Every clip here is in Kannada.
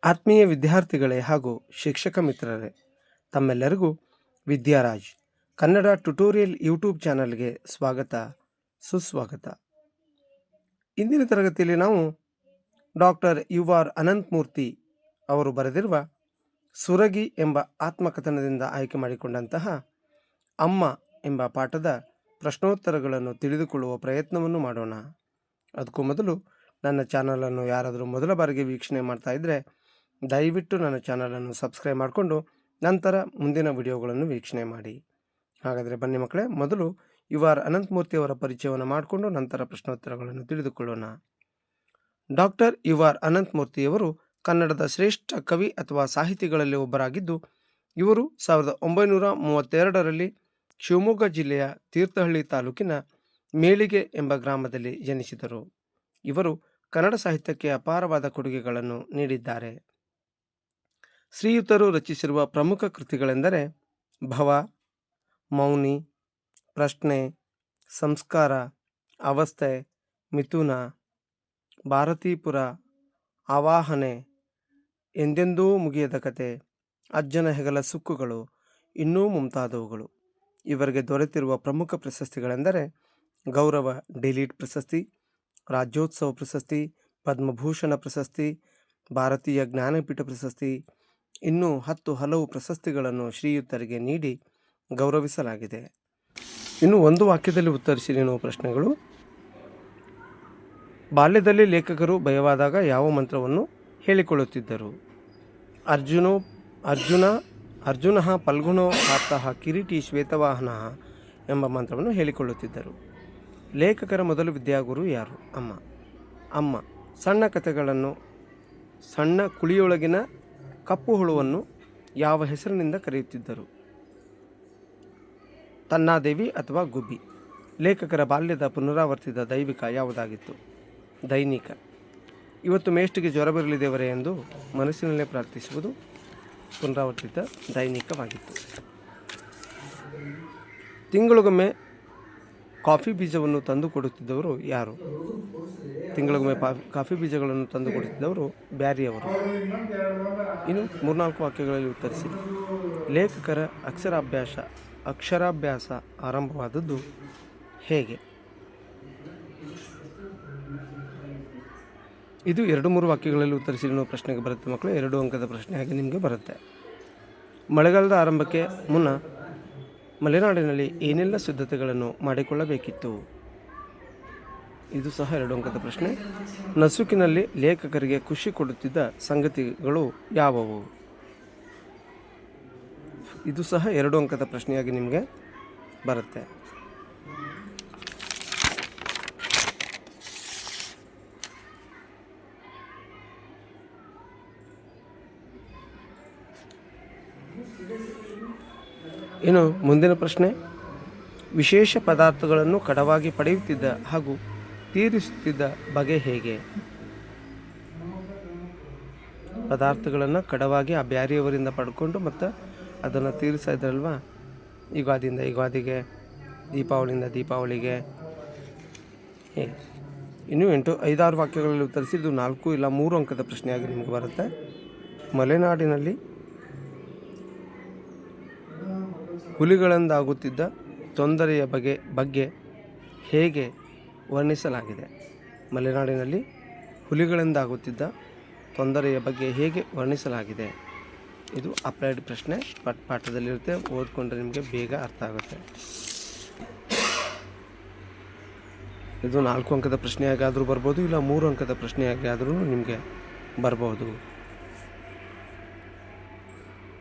ಆತ್ಮೀಯ ವಿದ್ಯಾರ್ಥಿಗಳೇ ಹಾಗೂ ಶಿಕ್ಷಕ ಮಿತ್ರರೇ, ತಮ್ಮೆಲ್ಲರಿಗೂ ವಿದ್ಯಾರಾಜ್ ಕನ್ನಡ ಟ್ಯುಟೋರಿಯಲ್ ಯೂಟ್ಯೂಬ್ ಚಾನಲ್ಗೆ ಸ್ವಾಗತ ಸುಸ್ವಾಗತ. ಇಂದಿನ ತರಗತಿಯಲ್ಲಿ ನಾವು ಡಾಕ್ಟರ್ ಯು.ಆರ್. ಅನಂತಮೂರ್ತಿ ಅವರು ಬರೆದಿರುವ ಸುರಗಿ ಎಂಬ ಆತ್ಮಕಥನದಿಂದ ಆಯ್ಕೆ ಮಾಡಿಕೊಂಡಂತಹ ಅಮ್ಮ ಎಂಬ ಪಾಠದ ಪ್ರಶ್ನೋತ್ತರಗಳನ್ನು ತಿಳಿದುಕೊಳ್ಳುವ ಪ್ರಯತ್ನವನ್ನು ಮಾಡೋಣ. ಅದಕ್ಕೂ ಮೊದಲು ನನ್ನ ಚಾನಲನ್ನು ಯಾರಾದರೂ ಮೊದಲ ಬಾರಿಗೆ ವೀಕ್ಷಣೆ ಮಾಡ್ತಾ ಇದ್ದರೆ ದಯವಿಟ್ಟು ನನ್ನ ಚಾನಲನ್ನು ಸಬ್ಸ್ಕ್ರೈಬ್ ಮಾಡಿಕೊಂಡು ನಂತರ ಮುಂದಿನ ವಿಡಿಯೋಗಳನ್ನು ವೀಕ್ಷಣೆ ಮಾಡಿ. ಹಾಗಾದರೆ ಬನ್ನಿ ಮಕ್ಕಳೇ, ಮೊದಲು ಯು.ಆರ್. ಅನಂತಮೂರ್ತಿಯವರ ಪರಿಚಯವನ್ನು ಮಾಡಿಕೊಂಡು ನಂತರ ಪ್ರಶ್ನೋತ್ತರಗಳನ್ನು ತಿಳಿದುಕೊಳ್ಳೋಣ. Doctor U.R.. ಅನಂತಮೂರ್ತಿಯವರು ಕನ್ನಡದ ಶ್ರೇಷ್ಠ ಕವಿ ಅಥವಾ ಸಾಹಿತಿಗಳಲ್ಲಿ ಒಬ್ಬರಾಗಿದ್ದು, ಇವರು 1932ರಲ್ಲಿ ಶಿವಮೊಗ್ಗ ಜಿಲ್ಲೆಯ ತೀರ್ಥಹಳ್ಳಿ ತಾಲೂಕಿನ ಮೇಳಿಗೆ ಎಂಬ ಗ್ರಾಮದಲ್ಲಿ ಜನಿಸಿದರು. ಇವರು ಕನ್ನಡ ಸಾಹಿತ್ಯಕ್ಕೆ ಅಪಾರವಾದ ಕೊಡುಗೆಗಳನ್ನು ನೀಡಿದ್ದಾರೆ. ಶ್ರೀಯುತರು ರಚಿಸಿರುವ ಪ್ರಮುಖ ಕೃತಿಗಳೆಂದರೆ ಭವ, ಮೌನಿ, ಪ್ರಶ್ನೆ, ಸಂಸ್ಕಾರ, ಅವಸ್ಥೆ, ಮಿಥುನ, ಭಾರತೀಪುರ, ಆವಾಹನೆ, ಎಂದೆಂದೂ ಮುಗಿಯದ ಕತೆ, ಅಜ್ಜನ ಹೆಗಲ ಸುಕ್ಕುಗಳು, ಇನ್ನೂ ಮುಂತಾದವುಗಳು. ಇವರಿಗೆ ದೊರೆತಿರುವ ಪ್ರಮುಖ ಪ್ರಶಸ್ತಿಗಳೆಂದರೆ ಗೌರವ ಡಿಲೀಟ್ ಪ್ರಶಸ್ತಿ, ರಾಜ್ಯೋತ್ಸವ ಪ್ರಶಸ್ತಿ, ಪದ್ಮಭೂಷಣ ಪ್ರಶಸ್ತಿ, ಭಾರತೀಯ ಜ್ಞಾನಪೀಠ ಪ್ರಶಸ್ತಿ, ಇನ್ನೂ ಹಲವು ಪ್ರಶಸ್ತಿಗಳನ್ನು ಶ್ರೀಯುತರಿಗೆ ನೀಡಿ ಗೌರವಿಸಲಾಗಿದೆ. ಇನ್ನು ಒಂದು ವಾಕ್ಯದಲ್ಲಿ ಉತ್ತರಿಸಿ ಎನ್ನುವ ಪ್ರಶ್ನೆಗಳು: ಬಾಲ್ಯದಲ್ಲಿ ಲೇಖಕರು ಭಯವಾದಾಗ ಯಾವ ಮಂತ್ರವನ್ನು ಹೇಳಿಕೊಳ್ಳುತ್ತಿದ್ದರು? ಅರ್ಜುನ ಫಲ್ಗುಣೋ ಪಾರ್ಥಃ ಕಿರೀಟಿ ಶ್ವೇತವಾಹನ ಎಂಬ ಮಂತ್ರವನ್ನು ಹೇಳಿಕೊಳ್ಳುತ್ತಿದ್ದರು. ಲೇಖಕರ ಮೊದಲು ವಿದ್ಯಾಗುರು ಯಾರು? ಅಮ್ಮ. ಸಣ್ಣ ಕಥೆಗಳನ್ನು, ಸಣ್ಣ ಕುಳಿಯೊಳಗಿನ ಕಪ್ಪು ಹುಳುವನ್ನು ಯಾವ ಹೆಸರಿನಿಂದ ಕರೆಯುತ್ತಿದ್ದರು? ತನ್ನಾದೇವಿ ಅಥವಾ ಗುಬ್ಬಿ. ಲೇಖಕರ ಬಾಲ್ಯದ ಪುನರಾವರ್ತಿತ ದೈವಿಕ ಯಾವುದಾಗಿತ್ತು? ದೈನಿಕ. ಇವತ್ತು ಮೇಷ್ಟಿಗೆ ಜ್ವರ ಬರಲಿ ದೇವರೇ ಎಂದು ಮನಸ್ಸಿನಲ್ಲೇ ಪ್ರಾರ್ಥಿಸುವುದು ಪುನರಾವರ್ತಿತ ದೈನಿಕವಾಗಿತ್ತು. ತಿಂಗಳಿಗೊಮ್ಮೆ ಕಾಫಿ ಬೀಜವನ್ನು ತಂದು ಕೊಡುತ್ತಿದ್ದವರು ಯಾರು? ತಿಂಗಳಿಗೊಮ್ಮೆ ಕಾಫಿ ಬೀಜಗಳನ್ನು ತಂದು ಕೊಡುತ್ತಿದ್ದವರು ಬ್ಯಾರಿಯವರು. ಇನ್ನು 3-4 ವಾಕ್ಯಗಳಲ್ಲಿ ಉತ್ತರಿಸಿ. ಲೇಖಕರ ಅಕ್ಷರಾಭ್ಯಾಸ ಆರಂಭವಾದದ್ದು ಹೇಗೆ? ಇದು 2-3 ವಾಕ್ಯಗಳಲ್ಲಿ ಉತ್ತರಿಸಿ ಎನ್ನುವ ಪ್ರಶ್ನೆಗೆ ಬರುತ್ತೆ ಮಕ್ಕಳು. 2 ಅಂಕದ ಪ್ರಶ್ನೆಯಾಗಿ ನಿಮಗೆ ಬರುತ್ತೆ. ಮಳೆಗಾಲದ ಆರಂಭಕ್ಕೆ ಮುನ್ನ ಮಲೆನಾಡಿನಲ್ಲಿ ಏನೆಲ್ಲ ಸಿದ್ಧತೆಗಳನ್ನು ಮಾಡಿಕೊಳ್ಳಬೇಕಿತ್ತು? ಇದು ಸಹ 2 ಅಂಕದ ಪ್ರಶ್ನೆ. ನಸುಕಿನಲ್ಲಿ ಲೇಖಕರಿಗೆ ಖುಷಿ ಕೊಡುತ್ತಿದ್ದ ಸಂಗತಿಗಳು ಯಾವುವು? ಇದು ಸಹ 2 ಅಂಕದ ಪ್ರಶ್ನೆಯಾಗಿ ನಿಮಗೆ ಬರುತ್ತೆ. ಇನ್ನು ಮುಂದಿನ ಪ್ರಶ್ನೆ: ವಿಶೇಷ ಪದಾರ್ಥಗಳನ್ನು ಕಡವಾಗಿ ಪಡೆಯುತ್ತಿದ್ದ ಹಾಗೂ ತೀರಿಸುತ್ತಿದ್ದ ಬಗೆ ಹೇಗೆ? ಪದಾರ್ಥಗಳನ್ನು ಕಡವಾಗಿ ಆ ಬ್ಯಾರಿಯವರಿಂದ ಪಡ್ಕೊಂಡು ಮತ್ತು ಅದನ್ನು ತೀರಿಸ್ತಾ ಇದ್ರಲ್ವ, ಯುಗಾದಿಯಿಂದ ಯುಗಾದಿಗೆ, ದೀಪಾವಳಿಯಿಂದ ದೀಪಾವಳಿಗೆ. ಇನ್ನು 5-6 ವಾಕ್ಯಗಳಲ್ಲಿ ಉತ್ತರಿಸಿದ್ದು 4 ಇಲ್ಲ 3 ಅಂಕದ ಪ್ರಶ್ನೆಯಾಗಿ ನಿಮಗೆ ಬರುತ್ತೆ. ಮಲೆನಾಡಿನಲ್ಲಿ ಹುಲಿಗಳಿಂದಾಗುತ್ತಿದ್ದ ತೊಂದರೆಯ ಬಗ್ಗೆ ಹೇಗೆ ವರ್ಣಿಸಲಾಗಿದೆ? ಮಲೆನಾಡಿನಲ್ಲಿ ಹುಲಿಗಳಿಂದಾಗುತ್ತಿದ್ದ ತೊಂದರೆಯ ಬಗ್ಗೆ ಹೇಗೆ ವರ್ಣಿಸಲಾಗಿದೆ? ಇದು ಅಪ್ಲೈಡ್ ಪ್ರಶ್ನೆ, ಪಾಠದಲ್ಲಿರುತ್ತೆ. ಓದ್ಕೊಂಡ್ರೆ ನಿಮಗೆ ಬೇಗ ಅರ್ಥ ಆಗುತ್ತೆ. ಇದು 4 ಅಂಕದ ಪ್ರಶ್ನೆಯಾಗಿ ಆದರೂ ಬರ್ಬೋದು, ಇಲ್ಲ 3 ಅಂಕದ ಪ್ರಶ್ನೆಯಾಗಿ ಆದರೂ ನಿಮಗೆ ಬರ್ಬೋದು.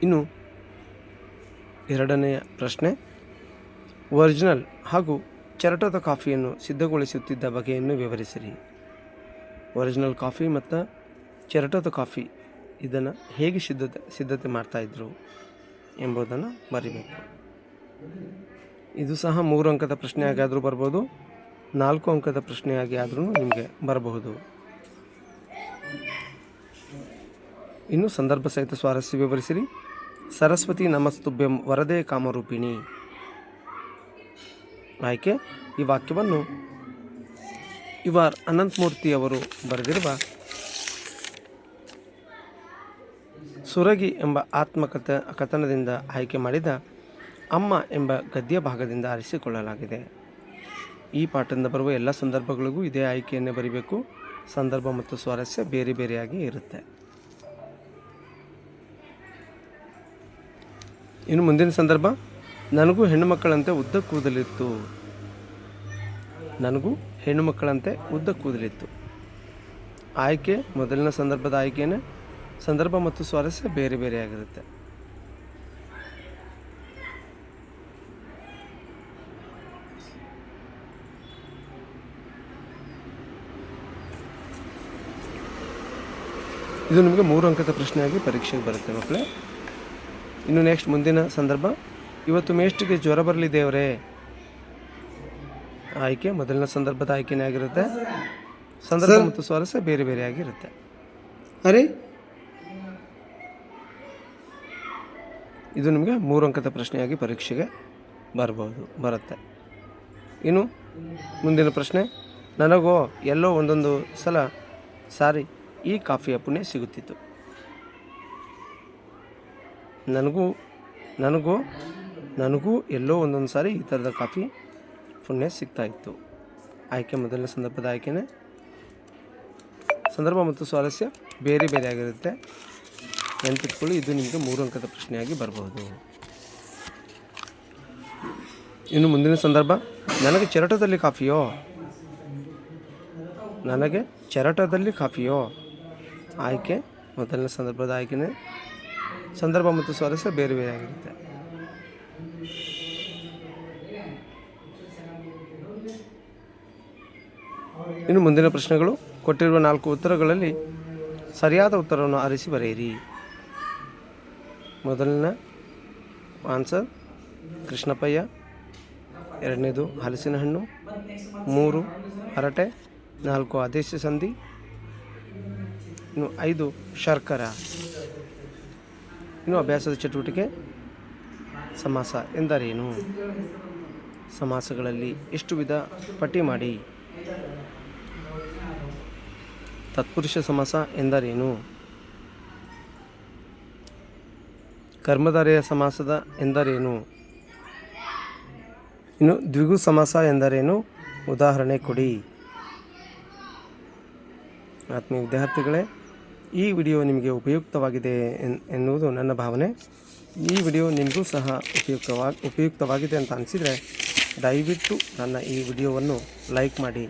ಇನ್ನು 2ನೇ ಪ್ರಶ್ನೆ: ಒರಿಜಿನಲ್ ಹಾಗೂ ಚರಟದ ಕಾಫಿಯನ್ನು ಸಿದ್ಧಗೊಳಿಸುತ್ತಿದ್ದ ಬಗೆಯನ್ನು ವಿವರಿಸಿರಿ. ಒರಿಜಿನಲ್ ಕಾಫಿ ಮತ್ತು ಚರಟದ ಕಾಫಿ ಇದನ್ನು ಹೇಗೆ ಸಿದ್ಧತೆ ಮಾಡ್ತಾಯಿದ್ರು ಎಂಬುದನ್ನು ಬರಿಬೇಕು. ಇದು ಸಹ 3 ಅಂಕದ ಪ್ರಶ್ನೆಯಾಗಿ ಆದರೂ ಬರ್ಬೋದು, 4 ಅಂಕದ ಪ್ರಶ್ನೆಯಾಗಿ ಆದರೂ ನಿಮಗೆ ಬರಬಹುದು. ಇನ್ನು ಸಂದರ್ಭ ಸಹಿತ ಸ್ವಾರಸ್ಯ ವಿವರಿಸಿರಿ. ಸರಸ್ವತಿ ನಮಸ್ತುಭ್ಯಂ ವರದೇ ಕಾಮರೂಪಿಣಿ. ಆಯ್ಕೆ: ಈ ವಾಕ್ಯವನ್ನು ಯು.ಆರ್. ಅನಂತಮೂರ್ತಿಯವರು ಬರೆದಿರುವ ಸುರಗಿ ಎಂಬ ಕಥನದಿಂದ ಆಯ್ಕೆ ಮಾಡಿದ ಅಮ್ಮ ಎಂಬ ಗದ್ಯ ಭಾಗದಿಂದ ಆರಿಸಿಕೊಳ್ಳಲಾಗಿದೆ. ಈ ಪಾಠದಿಂದ ಬರುವ ಎಲ್ಲ ಸಂದರ್ಭಗಳಿಗೂ ಇದೇ ಆಯ್ಕೆಯನ್ನೇ ಬರೀಬೇಕು. ಸಂದರ್ಭ ಮತ್ತು ಸ್ವಾರಸ್ಯ ಬೇರೆ ಬೇರೆಯಾಗಿ ಇರುತ್ತೆ. ಇನ್ನು ಮುಂದಿನ ಸಂದರ್ಭ, ನನಗೂ ಹೆಣ್ಣು ಮಕ್ಕಳಂತೆ ಉದ್ದ ಕೂದಲಿತ್ತು. ನನಗೂ ಹೆಣ್ಣು ಮಕ್ಕಳಂತೆ ಉದ್ದ ಕೂದಲಿತ್ತು. ಆಯ್ಕೆ ಮೊದಲಿನ ಸಂದರ್ಭದ ಆಯ್ಕೆಯೇ. ಸಂದರ್ಭ ಮತ್ತು ಸ್ವಾರಸ್ಯ ಬೇರೆ ಬೇರೆಯಾಗಿರುತ್ತೆ. ಇದು ನಿಮಗೆ 3 ಅಂಕದ ಪ್ರಶ್ನೆಯಾಗಿ ಪರೀಕ್ಷೆಗೆ ಬರುತ್ತೆ ಮಕ್ಕಳೇ. ಇನ್ನು ನೆಕ್ಸ್ಟ್ ಮುಂದಿನ ಸಂದರ್ಭ, ಇವತ್ತು ಮೇಷ್ಟಿಗೆ ಜ್ವರ ಬರಲಿ ದೇವರೇ. ಆಯ್ಕೆ ಮೊದಲಿನ ಸಂದರ್ಭದ ಆಯ್ಕೆನೇ ಆಗಿರುತ್ತೆ. ಸಂದರ್ಭ ಮತ್ತು ಸ್ವಾರಸ್ಯ ಬೇರೆ ಬೇರೆಯಾಗಿರುತ್ತೆ. ಇದು ನಿಮಗೆ 3 ಅಂಕದ ಪ್ರಶ್ನೆಯಾಗಿ ಪರೀಕ್ಷೆಗೆ ಬರುತ್ತೆ. ಇನ್ನು ಮುಂದಿನ ಪ್ರಶ್ನೆ, ನನಗೋ ಎಲ್ಲೋ ಒಂದೊಂದು ಸಲ ಸಾರಿ ಈ ಕಾಫಿಯ ಪುಣ್ಯ ಸಿಗುತ್ತಿತ್ತು. ನನಗೂ ಎಲ್ಲೋ ಒಂದೊಂದು ಸಾರಿ ಈ ಥರದ ಕಾಫಿ ಪುಣ್ಯ ಸಿಗ್ತಾ ಇತ್ತು. ಆಯ್ಕೆ ಮೊದಲನೇ ಸಂದರ್ಭದ ಆಯ್ಕೆನೇ. ಸಂದರ್ಭ ಮತ್ತು ಸ್ವಾರಸ್ಯ ಬೇರೆ ಬೇರೆಯಾಗಿರುತ್ತೆ. ನೆನಪಿಟ್ಕೊಳ್ಳಿ, ಇದು ನಿಮಗೆ 3 ಅಂಕದ ಪ್ರಶ್ನೆಯಾಗಿ ಬರಬಹುದು. ಇನ್ನು ಮುಂದಿನ ಸಂದರ್ಭ, ನನಗೆ ಚೆರಟದಲ್ಲಿ ಕಾಫಿಯೋ. ಆಯ್ಕೆ ಮೊದಲನೇ ಸಂದರ್ಭದ ಆಯ್ಕೆನೇ. ಸಂದರ್ಭ ಮತ್ತು ಸ್ವಾರಸ್ಯ ಬೇರೆ ಬೇರೆಯಾಗಿರುತ್ತೆ. ಇನ್ನು ಮುಂದಿನ ಪ್ರಶ್ನೆಗಳು, ಕೊಟ್ಟಿರುವ 4 ಉತ್ತರಗಳಲ್ಲಿ ಸರಿಯಾದ ಉತ್ತರವನ್ನು ಆರಿಸಿ ಬರೆಯಿರಿ. ಮೊದಲನೇ ಆನ್ಸರ್ ಕೃಷ್ಣಪ್ಪಯ್ಯ, 2ನೇದು ಹಲಸಿನ ಹಣ್ಣು, 3 ಹರಟೆ, 4 ಆದೇಶ ಸಂಧಿ, ಇನ್ನು 5 ಶರ್ಕರ. ಇನ್ನು ಅಭ್ಯಾಸದ ಚಟುವಟಿಕೆ, ಸಮಾಸ ಎಂದರೇನು? ಸಮಾಸಗಳಲ್ಲಿ ಎಷ್ಟು ವಿಧ ಪಟ್ಟಿ ಮಾಡಿ. ತತ್ಪುರುಷ ಸಮಾಸ ಎಂದರೇನು? ಕರ್ಮಧಾರೆಯ ಸಮಾಸದ ಎಂದರೇನು? ಇನ್ನು ದ್ವಿಗು ಸಮಾಸ ಎಂದರೇನು? ಉದಾಹರಣೆ ಕೊಡಿ. ಆತ್ಮೀಯ ವಿದ್ಯಾರ್ಥಿಗಳೇ, ಈ ವಿಡಿಯೋ ನಿಮಗೆ ಉಪಯುಕ್ತವಾಗಿದೆ ಎನ್ನುವುದು ನನ್ನ ಭಾವನೆ. ಈ ವಿಡಿಯೋ ನಿಮಗೂ ಸಹ ಉಪಯುಕ್ತವಾಗಿದೆ ಅಂತ ಅನಿಸಿದರೆ ದಯವಿಟ್ಟು ನನ್ನ ಈ ವಿಡಿಯೋವನ್ನು ಲೈಕ್ ಮಾಡಿ,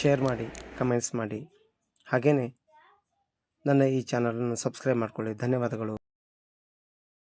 ಶೇರ್ ಮಾಡಿ, ಕಮೆಂಟ್ಸ್ ಮಾಡಿ. ಹಾಗೆಯೇ ನನ್ನ ಈ ಚಾನಲನ್ನು ಸಬ್ಸ್ಕ್ರೈಬ್ ಮಾಡಿಕೊಳ್ಳಿ. ಧನ್ಯವಾದಗಳು.